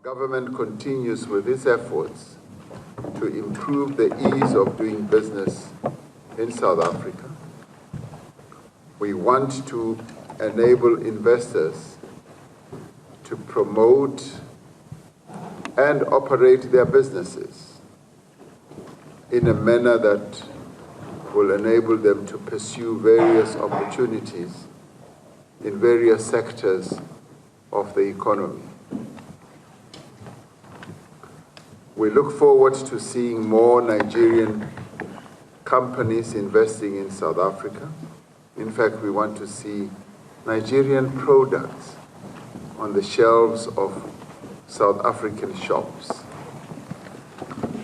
Government continues with its efforts to improve the ease of doing business in South Africa. We want to enable investors to promote and operate their businesses in a manner that will enable them to pursue various opportunities in various sectors of the economy. We look forward to seeing more Nigerian companies investing in South Africa. In fact, we want to see Nigerian products on the shelves of South African shops.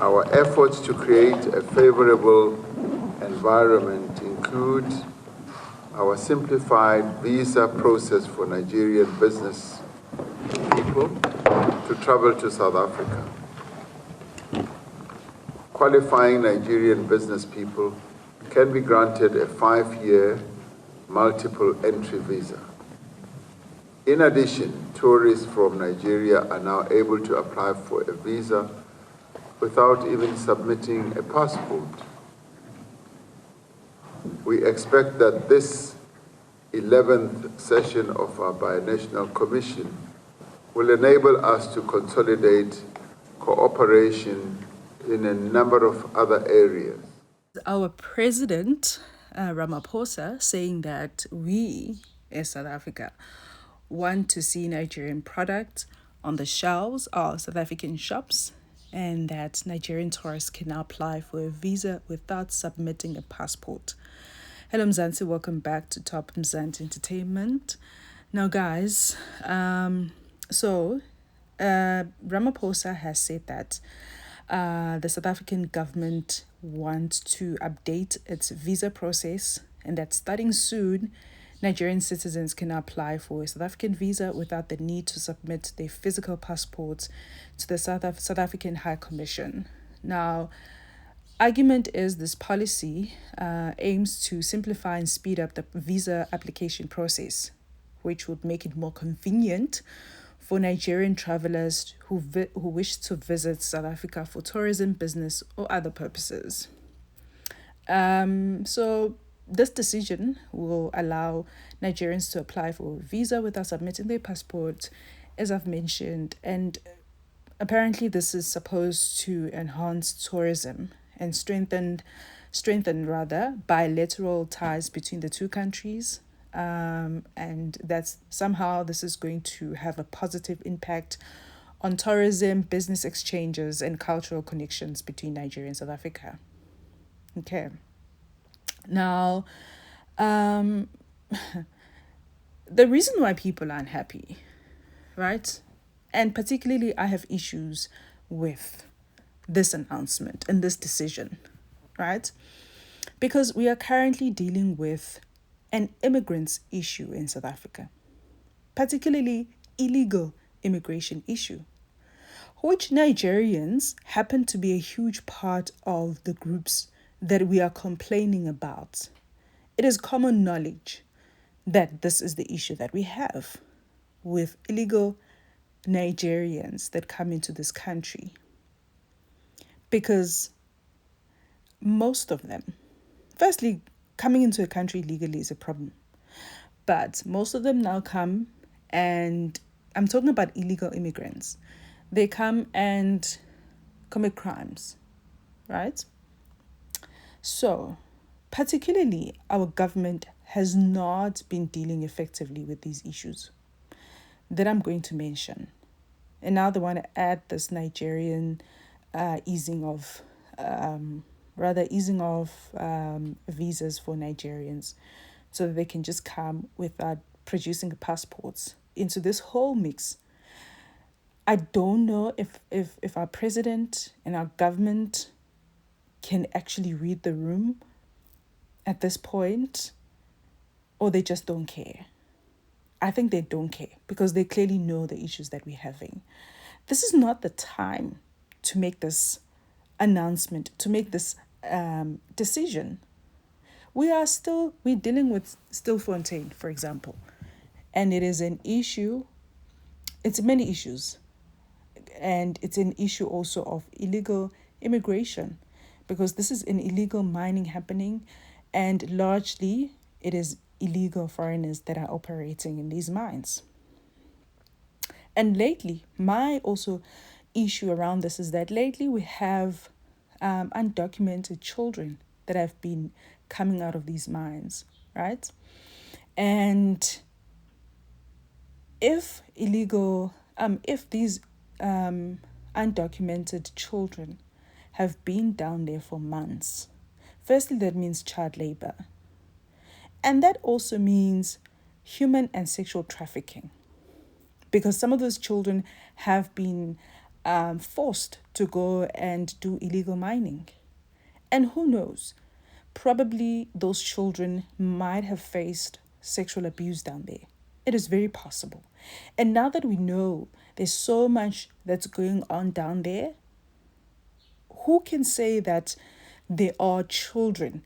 Our efforts to create a favorable environment include our simplified visa process for Nigerian business people to travel to South Africa. Qualifying Nigerian business people can be granted a 5-year multiple entry visa. In addition, tourists from Nigeria are now able to apply for a visa without even submitting a passport. We expect that this 11th session of our Binational Commission will enable us to consolidate cooperation in a number of other areas. Our president, Ramaphosa, saying that we, as South Africa, want to see Nigerian products on the shelves of South African shops, and that Nigerian tourists can now apply for a visa without submitting a passport. Hello, Mzansi. Welcome back to Top Mzansi Entertainment. Now, guys, Ramaphosa has said that the South African government wants to update its visa process, and that starting soon, Nigerian citizens can apply for a South African visa without the need to submit their physical passports to the South African High Commission. Now, argument is this policy aims to simplify and speed up the visa application process, which would make it more convenient for Nigerian travelers who wish to visit South Africa for tourism, business, or other purposes. So this decision will allow Nigerians to apply for a visa without submitting their passport, as I've mentioned, and apparently this is supposed to enhance tourism and strengthen bilateral ties between the two countries. And that's somehow this is going to have a positive impact on tourism, business exchanges, and cultural connections between Nigeria and South Africa. Okay. Now, the reason why people are unhappy, right? And particularly I have issues with this announcement and this decision, right? Because we are currently dealing with an immigrants issue in South Africa, particularly illegal immigration issue, which Nigerians happen to be a huge part of the groups that we are complaining about. It is common knowledge that this is the issue that we have with illegal Nigerians that come into this country, because most of them, firstly, coming into a country legally is a problem. But most of them now come, and I'm talking about illegal immigrants. They come and commit crimes, right? So, particularly, our government has not been dealing effectively with these issues that I'm going to mention. And now they want to add this Nigerian easing of visas for Nigerians, so that they can just come without producing passports into this whole mix. I don't know if our president and our government can actually read the room at this point, or they just don't care. I think they don't care because they clearly know the issues that we're having. This is not the time to make this announcement, to make this decision. We're dealing with Stilfontein, for example, and it is an issue. It's many issues. And it's an issue also of illegal immigration, because this is an illegal mining happening, and largely it is illegal foreigners that are operating in these mines. And lately, my also issue around this is that lately we have undocumented children that have been coming out of these mines, right? And if these undocumented children have been down there for months, firstly, that means child labor. And that also means human and sexual trafficking, because some of those children have been forced to go and do illegal mining. And who knows, probably those children might have faced sexual abuse down there. It is very possible. And now that we know there's so much that's going on down there, who can say that there are children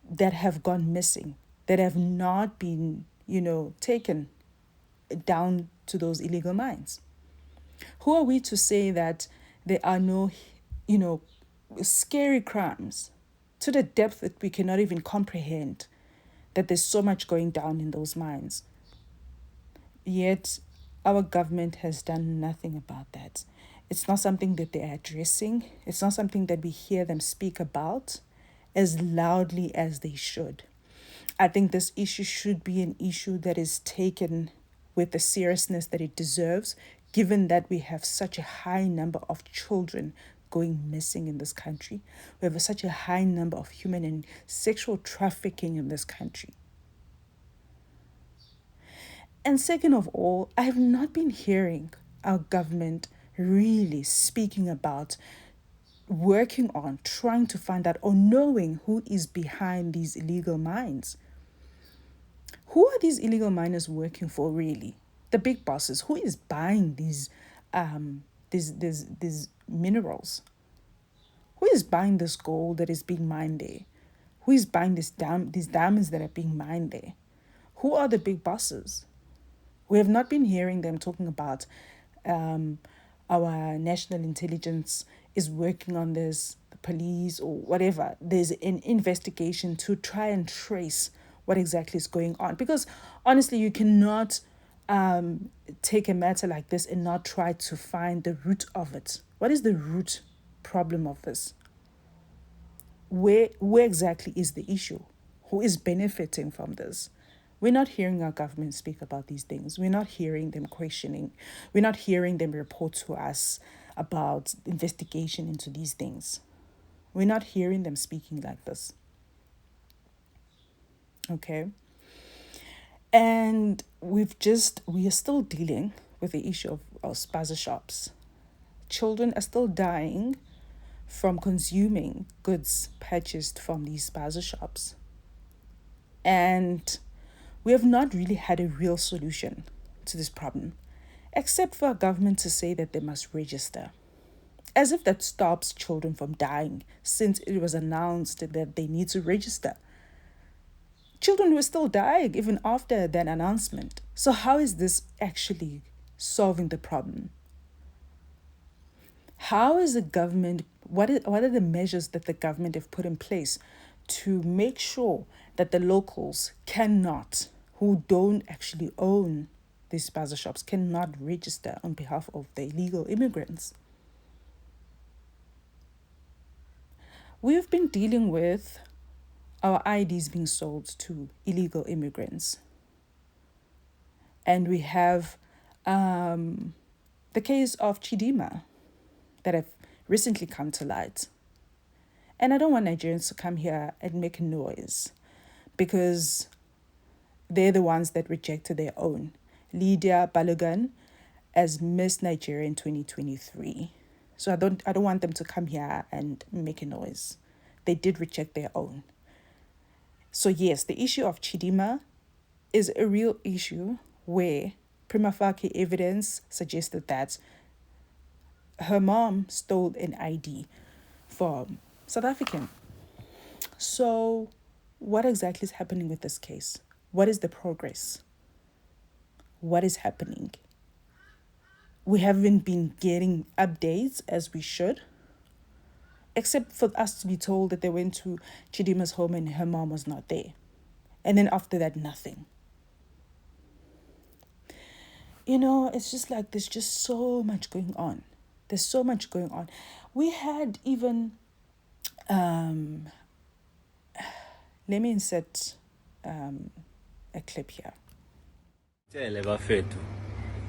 that have gone missing, that have not been, taken down to those illegal mines? Who are we to say that there are no, scary crimes to the depth that we cannot even comprehend, that there's so much going down in those mines? Yet our government has done nothing about that. It's not something that they're addressing. It's not something that we hear them speak about as loudly as they should. I think this issue should be an issue that is taken with the seriousness that it deserves, given that we have such a high number of children going missing in this country. We have such a high number of human and sexual trafficking in this country. And second of all, I have not been hearing our government really speaking about working on trying to find out or knowing who is behind these illegal mines. Who are these illegal miners working for, really? The big bosses. Who is buying these minerals? Who is buying this gold that is being mined there? Who is buying these diamonds that are being mined there? Who are the big bosses? We have not been hearing them talking about our national intelligence is working on this, the police or whatever. There's an investigation to try and trace what exactly is going on. Because honestly, you cannot take a matter like this and not try to find the root of it. What is the root problem of this? Where exactly is the issue? Who is benefiting from this? We're not hearing our government speak about these things. We're not hearing them questioning. We're not hearing them report to us about investigation into these things. We're not hearing them speaking like this. Okay. And we are still dealing with the issue of spaza shops. Children are still dying from consuming goods purchased from these spaza shops. And we have not really had a real solution to this problem, except for our government to say that they must register. As if that stops children from dying, since it was announced that they need to register. Children were still dying even after that announcement. So how is this actually solving the problem? How is the government, what are the measures that the government have put in place to make sure that the locals cannot, who don't actually own these spaza shops, cannot register on behalf of the illegal immigrants? We've been dealing with our IDs being sold to illegal immigrants. And we have the case of Chidima that have recently come to light. And I don't want Nigerians to come here and make a noise, because they're the ones that rejected their own. Lydia Balogun as Miss Nigerian 2023. So I don't want them to come here and make a noise. They did reject their own. So yes, the issue of Chidima is a real issue where prima facie evidence suggested that her mom stole an ID from South African. So what exactly is happening with this case? What is the progress? What is happening? we haven't been getting updates as we should, except for us to be told that they went to Chidima's home and her mom was not there. And then after that, nothing. You know, it's just like there's just so much going on. There's so much going on. We had even, let me insert a clip here.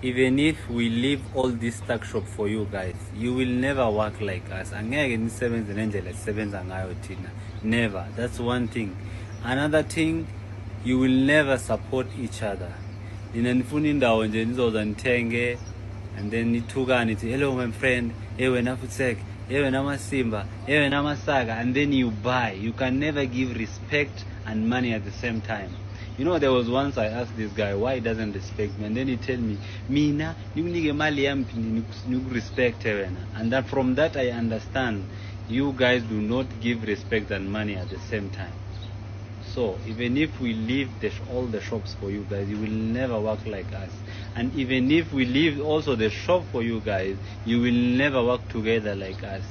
Even if we leave all this stack shop for you guys, you will never work like us. Never. That's one thing. Another thing, you will never support each other. And then hello my friend, and then you buy. You can never give respect and money at the same time. You know, there was once I asked this guy why he doesn't respect me, and then he tell me, Mina, you respect her. And that from that I understand you guys do not give respect and money at the same time. So even if we leave all the shops for you guys, you will never work like us. And even if we leave also the shop for you guys, you will never work together like us.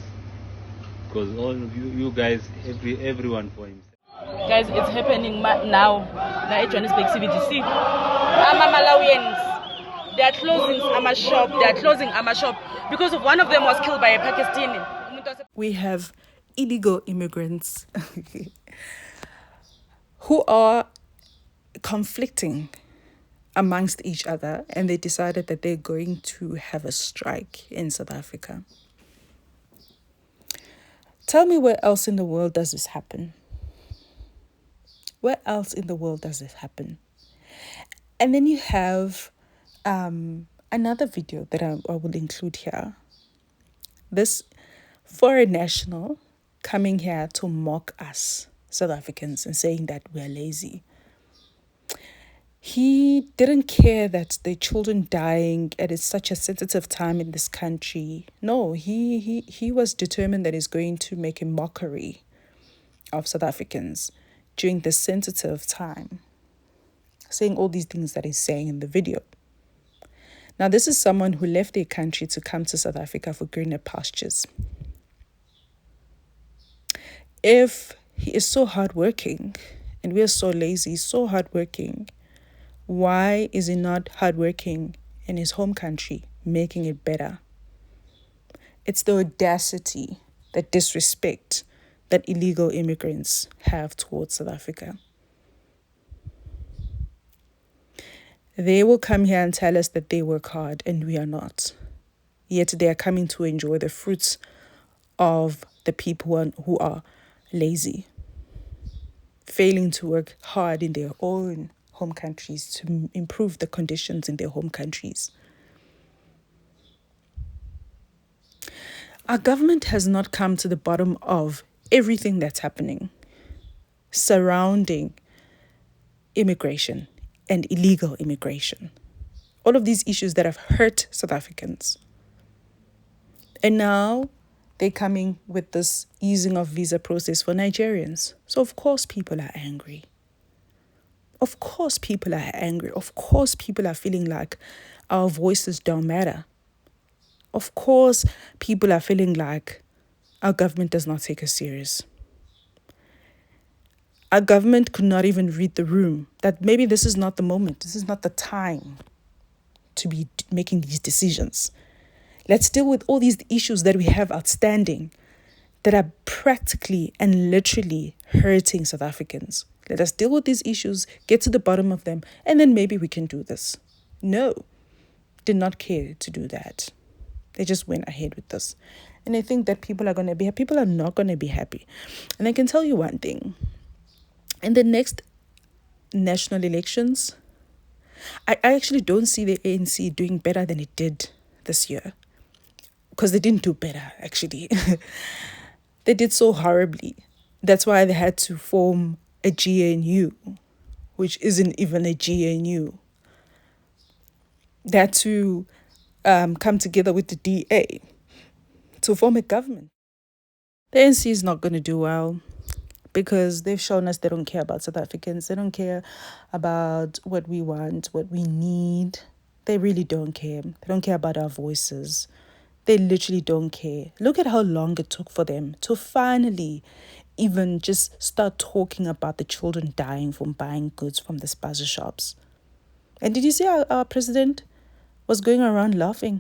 Because all of you guys, everyone for himself. Guys, it's happening now at Johannesburg CBDC. Malawians, they are closing our shop because of one of them was killed by a Pakistani. We have illegal immigrants who are conflicting amongst each other, and they decided that they're going to have a strike in South Africa. Tell me, where else in the world does this happen? Where else in the world does this happen? And then you have another video that I will include here. This foreign national coming here to mock us South Africans and saying that we're lazy. He didn't care that the children dying at such a sensitive time in this country. No, he was determined that he's going to make a mockery of South Africans during this sensitive time, saying all these things that he's saying in the video. Now, this is someone who left their country to come to South Africa for greener pastures. If he is so hardworking and we are so lazy, so hardworking, why is he not hardworking in his home country, making it better? It's the audacity, the disrespect that illegal immigrants have towards South Africa. They will come here and tell us that they work hard, and we are not. Yet they are coming to enjoy the fruits of the people who are lazy, failing to work hard in their own home countries to improve the conditions in their home countries. Our government has not come to the bottom of everything that's happening surrounding immigration and illegal immigration. All of these issues that have hurt South Africans. And now they're coming with this easing of visa process for Nigerians. So of course people are angry. Of course people are angry. Of course people are feeling like our voices don't matter. Of course people are feeling like our government does not take us serious. Our government could not even read the room, that maybe this is not the moment, this is not the time to be making these decisions. Let's deal with all these issues that we have outstanding that are practically and literally hurting South Africans. Let us deal with these issues, get to the bottom of them, and then maybe we can do this. No, did not care to do that. They just went ahead with this. And I think that people are not going to be happy. And I can tell you one thing. In the next national elections, I actually don't see the ANC doing better than it did this year. Because they didn't do better, actually. They did so horribly. That's why they had to form a GNU, which isn't even a GNU. They had to come together with the DA to form a government. The ANC is not going to do well because they've shown us they don't care about South Africans. They don't care about what we want, what we need. They really don't care. They don't care about our voices. They literally don't care. Look at how long it took for them to finally even just start talking about the children dying from buying goods from the spaza shops. And did you see our president was going around laughing?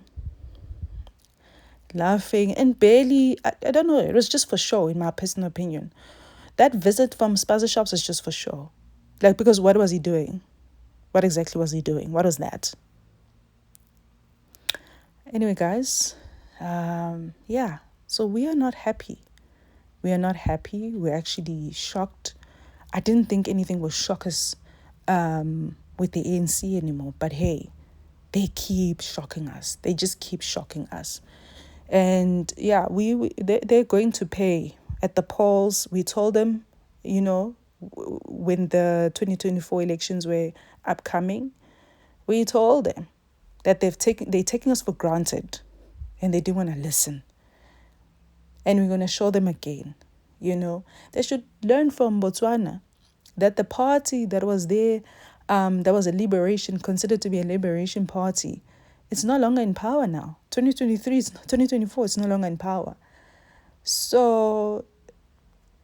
Laughing and barely, I don't know, it was just for show, in my personal opinion. That visit from spaza shops is just for show. Like, because what was he doing? What exactly was he doing? What was that? Anyway, guys, yeah, so we are not happy. We are not happy. We're actually shocked. I didn't think anything would shock us with the ANC anymore. But hey, they keep shocking us. They just keep shocking us. And yeah, they're going to pay at the polls. We told them, when the 2024 elections were upcoming, we told them that they're taking us for granted, and they didn't want to listen. And we're going to show them again. They should learn from Botswana that the party that was there, that was considered to be a liberation party, it's no longer in power now. 2024, it's no longer in power. So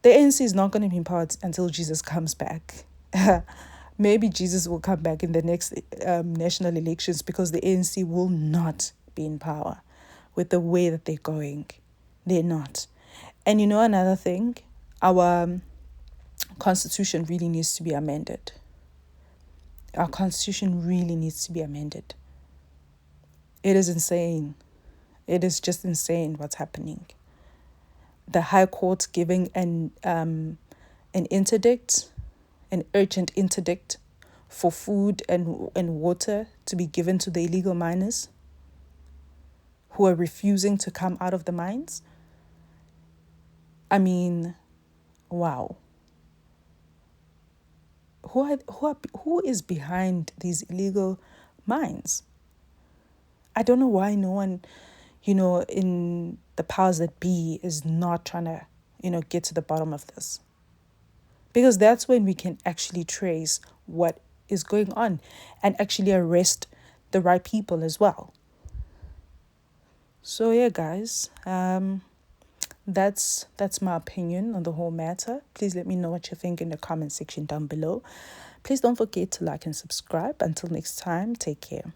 the ANC is not going to be in power until Jesus comes back. Maybe Jesus will come back in the next national elections, because the ANC will not be in power with the way that they're going. They're not. And another thing, our constitution really needs to be amended. Our constitution really needs to be amended. It is insane. It is just insane what's happening. The High Court giving an interdict, an urgent interdict for food and water to be given to the illegal miners who are refusing to come out of the mines. I mean, wow. Who is behind these illegal mines? I don't know why no one, in the powers that be is not trying to, get to the bottom of this. Because that's when we can actually trace what is going on and actually arrest the right people as well. So yeah, guys, that's my opinion on the whole matter. Please let me know what you think in the comment section down below. Please don't forget to like and subscribe. Until next time, take care.